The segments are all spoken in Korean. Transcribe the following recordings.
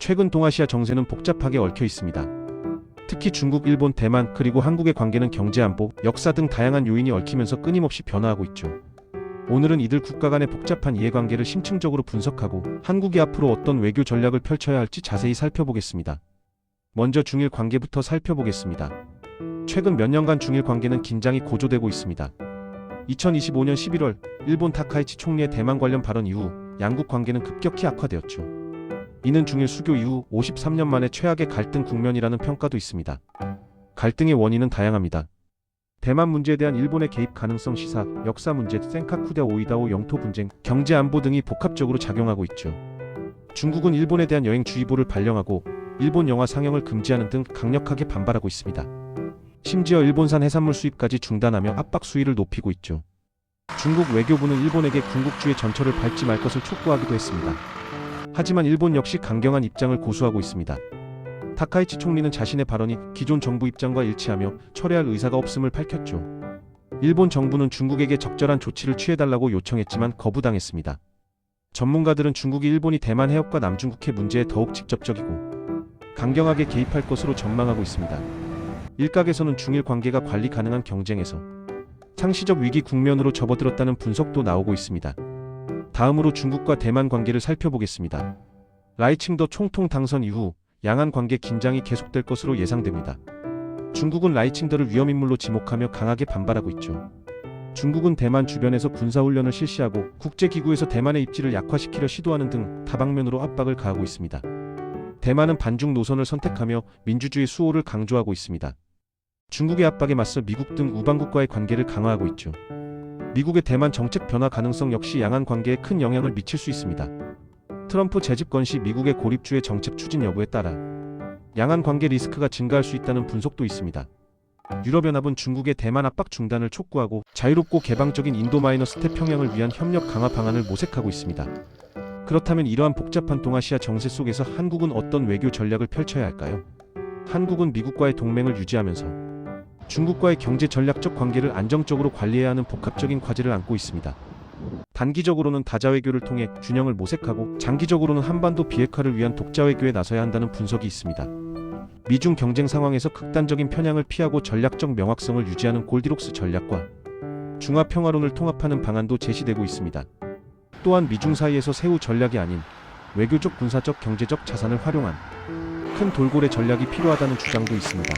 최근 동아시아 정세는 복잡하게 얽혀 있습니다. 특히 중국, 일본, 대만, 그리고 한국의 관계는 경제, 안보, 역사 등 다양한 요인이 얽히면서 끊임없이 변화하고 있죠. 오늘은 이들 국가 간의 복잡한 이해관계를 심층적으로 분석하고 한국이 앞으로 어떤 외교 전략을 펼쳐야 할지 자세히 살펴보겠습니다. 먼저 중일 관계부터 살펴보겠습니다. 최근 몇 년간 중일 관계는 긴장이 고조되고 있습니다. 2025년 11월 일본 타카이치 총리의 대만 관련 발언 이후 양국 관계는 급격히 악화되었죠. 이는 중일 수교 이후 53년 만에 최악의 갈등 국면이라는 평가도 있습니다. 갈등의 원인은 다양합니다. 대만 문제에 대한 일본의 개입 가능성 시사, 역사 문제, 센카쿠 오이다오 영토 분쟁, 경제 안보 등이 복합적으로 작용하고 있죠. 중국은 일본에 대한 여행주의보를 발령하고 일본 영화 상영을 금지하는 등 강력하게 반발하고 있습니다. 심지어 일본산 해산물 수입까지 중단하며 압박 수위를 높이고 있죠. 중국 외교부는 일본에게 군국주의 전철을 밟지 말 것을 촉구하기도 했습니다. 하지만 일본 역시 강경한 입장을 고수하고 있습니다. 타카이치 총리는 자신의 발언이 기존 정부 입장과 일치하며 철회할 의사가 없음을 밝혔죠. 일본 정부는 중국에게 적절한 조치를 취해달라고 요청했지만 거부당했습니다. 전문가들은 중국이 일본이 대만 해협과 남중국해 문제에 더욱 직접적이고 강경하게 개입할 것으로 전망하고 있습니다. 일각에서는 중일 관계가 관리 가능한 경쟁에서 상시적 위기 국면으로 접어들었다는 분석도 나오고 있습니다. 다음으로 중국과 대만 관계를 살펴보겠습니다. 라이칭더 총통 당선 이후 양안 관계 긴장이 계속될 것으로 예상됩니다. 중국은 라이칭더를 위험인물로 지목하며 강하게 반발하고 있죠. 중국은 대만 주변에서 군사훈련을 실시하고 국제기구에서 대만의 입지를 약화시키려 시도하는 등 다방면으로 압박을 가하고 있습니다. 대만은 반중 노선을 선택하며 민주주의 수호를 강조하고 있습니다. 중국의 압박에 맞서 미국 등 우방국과의 관계를 강화하고 있죠. 미국의 대만 정책 변화 가능성 역시 양안 관계에 큰 영향을 미칠 수 있습니다. 트럼프 재집권 시 미국의 고립주의 정책 추진 여부에 따라 양안 관계 리스크가 증가할 수 있다는 분석도 있습니다. 유럽연합은 중국의 대만 압박 중단을 촉구하고 자유롭고 개방적인 인도-마이너스 태평양을 위한 협력 강화 방안을 모색하고 있습니다. 그렇다면 이러한 복잡한 동아시아 정세 속에서 한국은 어떤 외교 전략을 펼쳐야 할까요? 한국은 미국과의 동맹을 유지하면서 중국과의 경제 전략적 관계를 안정적으로 관리해야 하는 복합적인 과제를 안고 있습니다. 단기적으로는 다자 외교를 통해 균형을 모색하고 장기적으로는 한반도 비핵화를 위한 독자 외교에 나서야 한다는 분석이 있습니다. 미중 경쟁 상황에서 극단적인 편향을 피하고 전략적 명확성을 유지하는 골디록스 전략과 중화 평화론을 통합하는 방안도 제시되고 있습니다. 또한 미중 사이에서 세후 전략이 아닌 외교적, 군사적, 경제적 자산을 활용한 큰 돌고래 전략이 필요하다는 주장도 있습니다.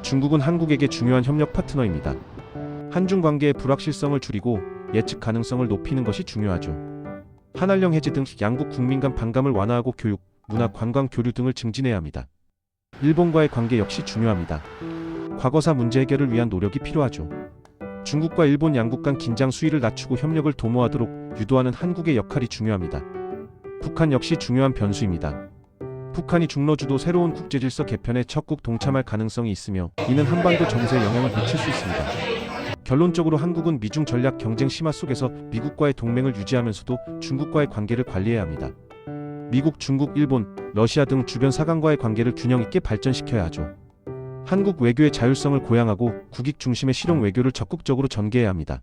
중국은 한국에게 중요한 협력 파트너입니다. 한중 관계의 불확실성을 줄이고 예측 가능성을 높이는 것이 중요하죠. 한한령 해제 등 양국 국민 간 반감을 완화하고 교육, 문화, 관광, 교류 등을 증진해야 합니다. 일본과의 관계 역시 중요합니다. 과거사 문제 해결을 위한 노력이 필요하죠. 중국과 일본 양국 간 긴장 수위를 낮추고 협력을 도모하도록 유도하는 한국의 역할이 중요합니다. 북한 역시 중요한 변수입니다. 북한이 중러주도 새로운 국제질서 개편에 적극 동참할 가능성이 있으며 이는 한반도 정세에 영향을 미칠 수 있습니다. 결론적으로 한국은 미중 전략 경쟁 심화 속에서 미국과의 동맹을 유지하면서도 중국과의 관계를 관리해야 합니다. 미국, 중국, 일본, 러시아 등 주변 사강과의 관계를 균형 있게 발전시켜야 하죠. 한국 외교의 자율성을 고양하고 국익 중심의 실용 외교를 적극적으로 전개해야 합니다.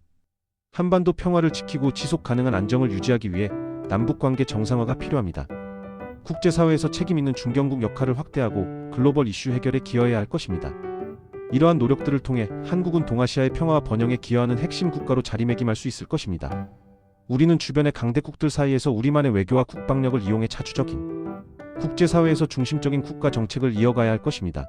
한반도 평화를 지키고 지속 가능한 안정을 유지하기 위해 남북관계 정상화가 필요합니다. 국제사회에서 책임있는 중견국 역할을 확대하고 글로벌 이슈 해결에 기여해야 할 것입니다. 이러한 노력들을 통해 한국은 동아시아의 평화와 번영에 기여하는 핵심 국가로 자리매김할 수 있을 것입니다. 우리는 주변의 강대국들 사이에서 우리만의 외교와 국방력을 이용해 자주적인 국제사회에서 중심적인 국가 정책을 이어가야 할 것입니다.